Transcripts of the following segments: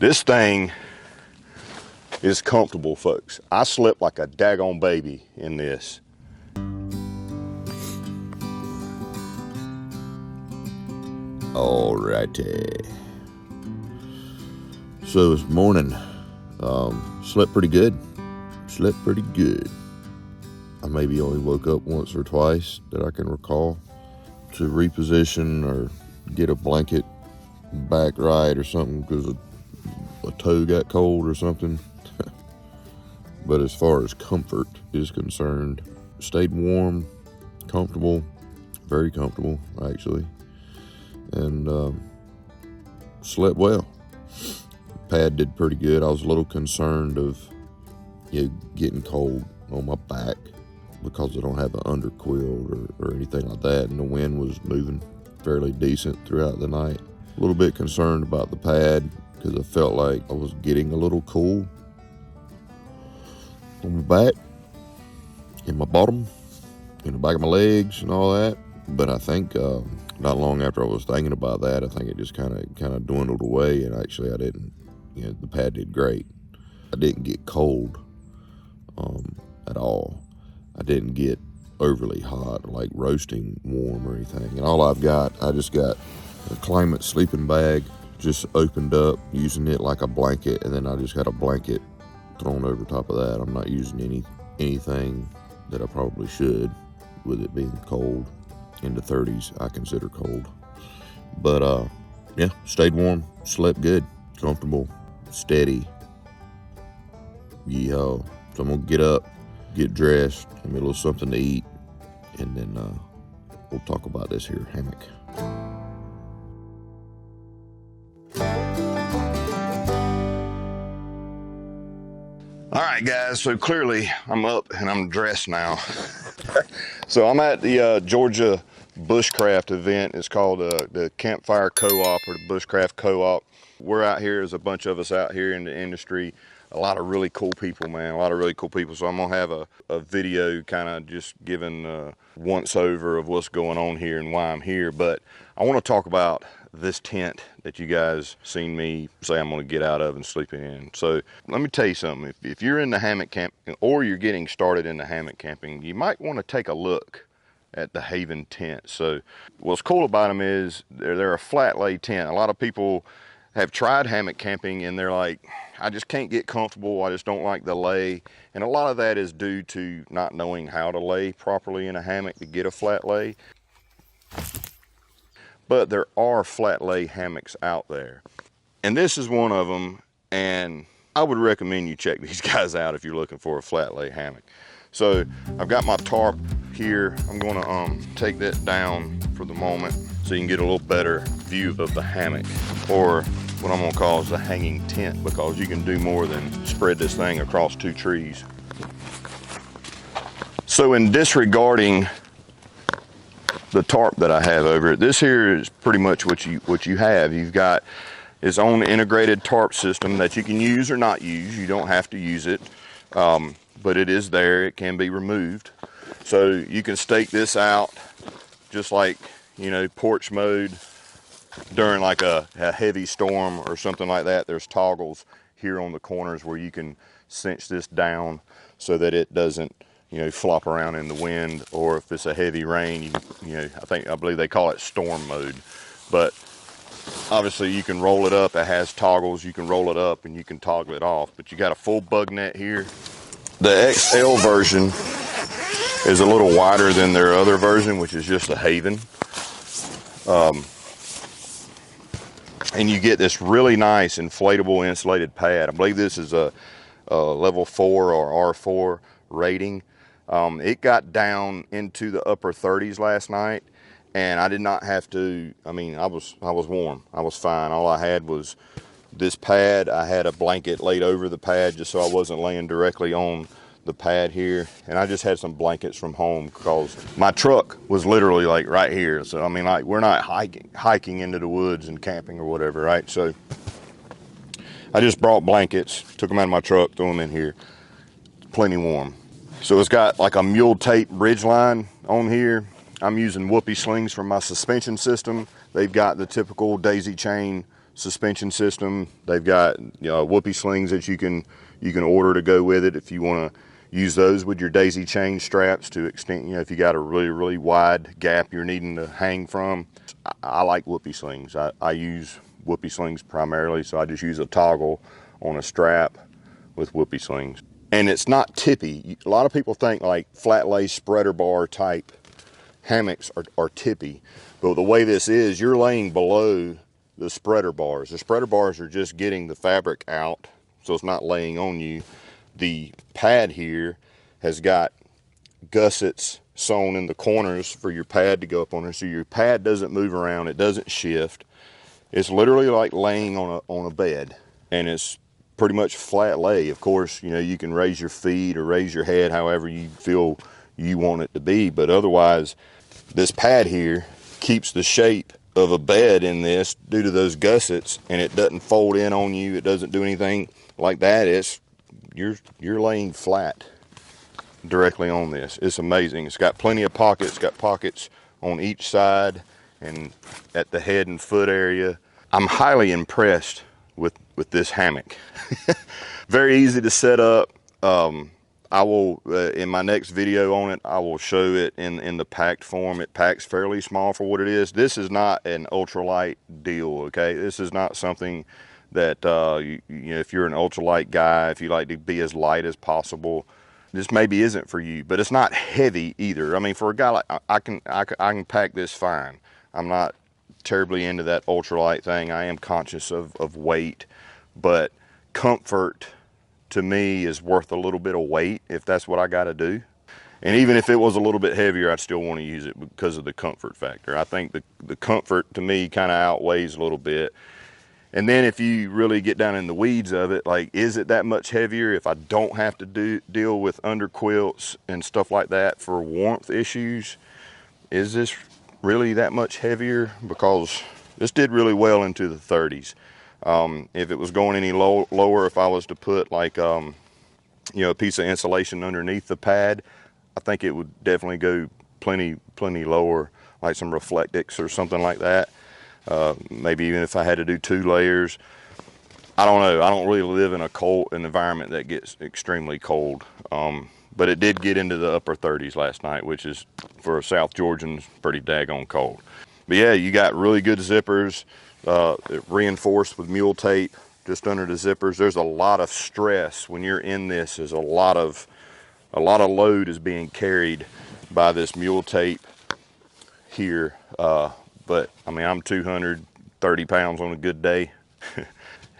This thing is comfortable, folks. I slept like a daggone baby in this. Alrighty. So this morning, slept pretty good. I maybe only woke up once or twice that I can recall to reposition or get a blanket back right or something because a toe got cold or something. But as far as comfort is concerned, stayed warm, comfortable, very comfortable actually, and slept well. Pad did pretty good. I was a little concerned of getting cold on my back because I don't have an underquilt or anything like that, and the wind was moving fairly decent throughout the night. A little bit concerned about the pad because I felt like I was getting a little cool on my back, in my bottom, in the back of my legs and all that. But I think not long after I was thinking about that, I think it just kind of dwindled away, and actually I didn't, the pad did great. I didn't get cold at all. I didn't get overly hot, like roasting warm or anything. And all I just got a Climate sleeping bag, just opened up, using it like a blanket, and then I just got a blanket thrown over top of that. I'm not using anything that I probably should, with it being cold. In the 30s, I consider cold. But yeah, stayed warm, slept good, comfortable, steady. Yeehaw. So I'm gonna get up, get dressed, give me a little something to eat, and then we'll talk about this here hammock. All right, guys, so clearly I'm up and I'm dressed now. So I'm at the Georgia Bushcraft event. It's called the Campfire Co-op or the Bushcraft Co-op. We're out here, there's a bunch of us out here in the industry. A lot of really cool people, man, a lot of really cool people. So I'm gonna have a video kind of just giving a once over of what's going on here and why I'm here. But I wanna talk about this tent that you guys seen me say I'm gonna get out of and sleep in. So let me tell you something. If you're into hammock camping or you're getting started into hammock camping, you might wanna take a look at the Haven tent. So what's cool about them is they're a flat lay tent. A lot of people have tried hammock camping and they're like, I just can't get comfortable, I just don't like the lay. And a lot of that is due to not knowing how to lay properly in a hammock to get a flat lay. But there are flat lay hammocks out there. And this is one of them, and I would recommend you check these guys out if you're looking for a flat lay hammock. So I've got my tarp here. I'm gonna take that down for the moment so you can get a little better view of the hammock, or what I'm gonna call is the hanging tent, because you can do more than spread this thing across two trees. So in disregarding the tarp that I have over it, this here is pretty much what you have. You've got its own integrated tarp system that you can use or not use. You don't have to use it, but it is there. It can be removed. So you can stake this out just like, porch mode during like a heavy storm or something like that. There's toggles here on the corners where you can cinch this down so that it doesn't flop around in the wind, or if it's a heavy rain, I believe they call it storm mode. But obviously you can roll it up. It has toggles. You can roll it up and you can toggle it off. But you got a full bug net here. The XL version is a little wider than their other version, which is just a Haven. And you get this really nice inflatable insulated pad. I believe this is a level 4 or R4 rating. It got down into the upper 30s last night, and I did not have to. I was warm. I was fine. All I had was this pad. I had a blanket laid over the pad just so I wasn't laying directly on the pad here, and I just had some blankets from home because my truck was literally like right here. So like we're not hiking into the woods and camping or whatever, right? So I just brought blankets, took them out of my truck, threw them in here. Plenty warm. So it's got like a mule tape bridge line on here. I'm using whoopee slings from my suspension system. They've got the typical daisy chain suspension system. They've got whoopee slings that you can order to go with it if you want to use those with your daisy chain straps to extend, if you got a really wide gap you're needing to hang from. I like whoopee slings. I use whoopee slings primarily, so I just use a toggle on a strap with whoopee slings. And it's not tippy. A lot of people think like flat lay spreader bar type hammocks are tippy, but the way this is, you're laying below the spreader bars. The spreader bars are just getting the fabric out, so it's not laying on you. The pad here has got gussets sewn in the corners for your pad to go up on there, so your pad doesn't move around, it doesn't shift. It's literally like laying on a bed, and it's pretty much flat lay. Of course, you can raise your feet or raise your head however you feel you want it to be, but otherwise this pad here keeps the shape of a bed in this due to those gussets, and it doesn't fold in on you. It doesn't do anything like that. You're laying flat directly on this. It's amazing. It's got plenty of pockets. It's got pockets on each side and at the head and foot area. I'm highly impressed with this hammock. Very easy to set up. I will, in my next video on it, I will show it in the packed form. It packs fairly small for what it is. This is not an ultralight deal, okay? This is not something that, if you're an ultralight guy, if you like to be as light as possible, this maybe isn't for you, but it's not heavy either. I mean, for a guy like, I can pack this fine. I'm not terribly into that ultralight thing. I am conscious of weight, but comfort to me is worth a little bit of weight if that's what I got to do. And even if it was a little bit heavier, I'd still want to use it because of the comfort factor. I think the comfort to me kind of outweighs a little bit. And then if you really get down in the weeds of it, like, is it that much heavier if I don't have to deal with under quilts and stuff like that for warmth issues? Is this really that much heavier? Because this did really well into the 30s. If it was going any lower, if I was to put like, a piece of insulation underneath the pad, I think it would definitely go plenty lower, like some Reflectix or something like that. Maybe even if I had to do 2 layers. I don't know. I don't really live in an environment that gets extremely cold. But it did get into the upper 30s last night, which is, for a South Georgian, pretty daggone cold. But yeah, you got really good zippers. Reinforced with mule tape just under the zippers. There's a lot of stress when you're in this. There's a lot of load is being carried by this mule tape here. But I mean, I'm 230 pounds on a good day.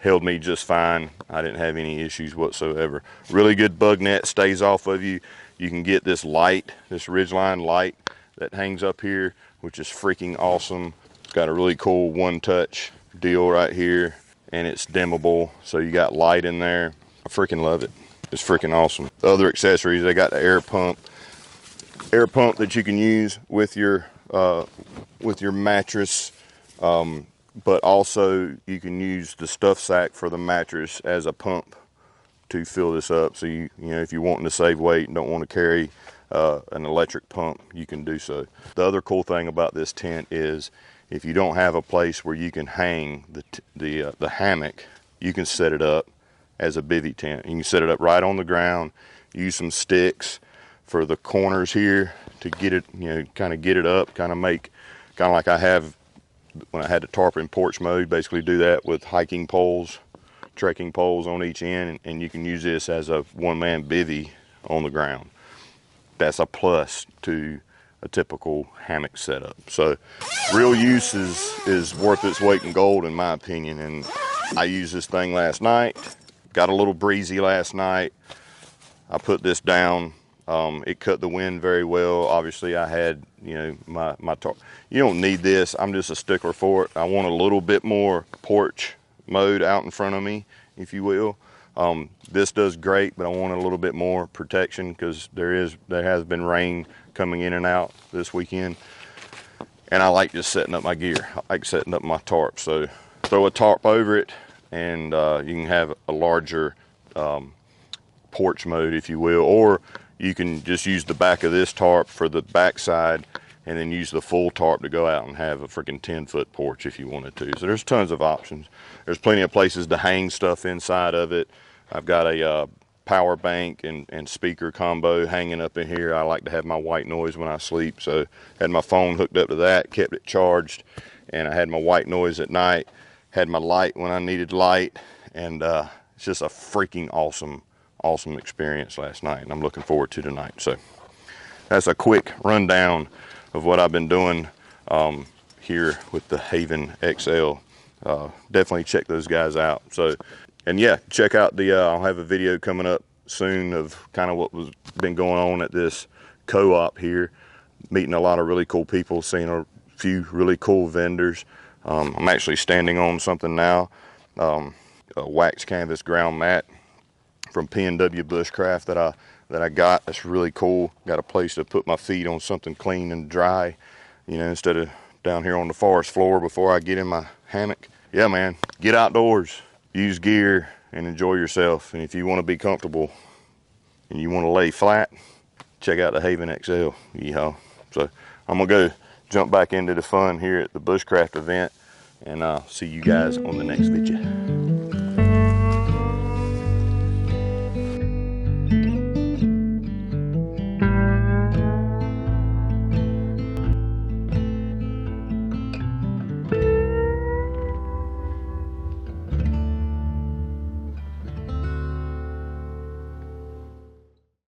Held me just fine. I didn't have any issues whatsoever. Really good bug net, stays off of you. You can get this light, this Ridgeline light that hangs up here, which is freaking awesome. It's got a really cool one-touch deal right here, and it's dimmable, so you got light in there. I freaking love it. It's freaking awesome. The other accessories, they got the air pump that you can use with your mattress, but also you can use the stuff sack for the mattress as a pump to fill this up. So if you're wanting to save weight and don't want to carry an electric pump, you can do so. The other cool thing about this tent is, if you don't have a place where you can hang the hammock, you can set it up as a bivy tent. You can set it up right on the ground, use some sticks for the corners here to get it, kind of get it up, kind of like I have when I had the tarp in porch mode. Basically do that with hiking poles, trekking poles on each end, and you can use this as a one-man bivy on the ground. That's a plus to a typical hammock setup. So real use is worth its weight in gold, in my opinion. And I used this thing last night. Got a little breezy last night. I put this down. It cut the wind very well. Obviously I had, my tarp. You don't need this. I'm just a stickler for it. I want a little bit more porch mode out in front of me, if you will. This does great, but I want a little bit more protection because there has been rain coming in and out this weekend, and I like just setting up my gear. I like setting up my tarp. So throw a tarp over it, and you can have a larger porch mode, if you will, or you can just use the back of this tarp for the back side and then use the full tarp to go out and have a freaking 10-foot porch if you wanted to. So there's tons of options. There's plenty of places to hang stuff inside of it. I've got a power bank and speaker combo hanging up in here. I like to have my white noise when I sleep, so had my phone hooked up to that, kept it charged, and I had my white noise at night, had my light when I needed light, and it's just a freaking awesome experience last night, and I'm looking forward to tonight. So that's a quick rundown of what I've been doing here with the Haven XL. Definitely check those guys out. So, and yeah, check out the I'll have a video coming up soon of kind of what was been going on at this co-op here, meeting a lot of really cool people, seeing a few really cool vendors. I'm actually standing on something now, a wax canvas ground mat from P&W Bushcraft that I got. That's really cool. Got a place to put my feet on something clean and dry, you know, instead of down here on the forest floor before I get in my hammock. Yeah, man, get outdoors, use gear, and enjoy yourself. And if you want to be comfortable and you want to lay flat, check out the Haven XL. Yeehaw. So I'm gonna go jump back into the fun here at the Bushcraft event, and I'll see you guys on the next video.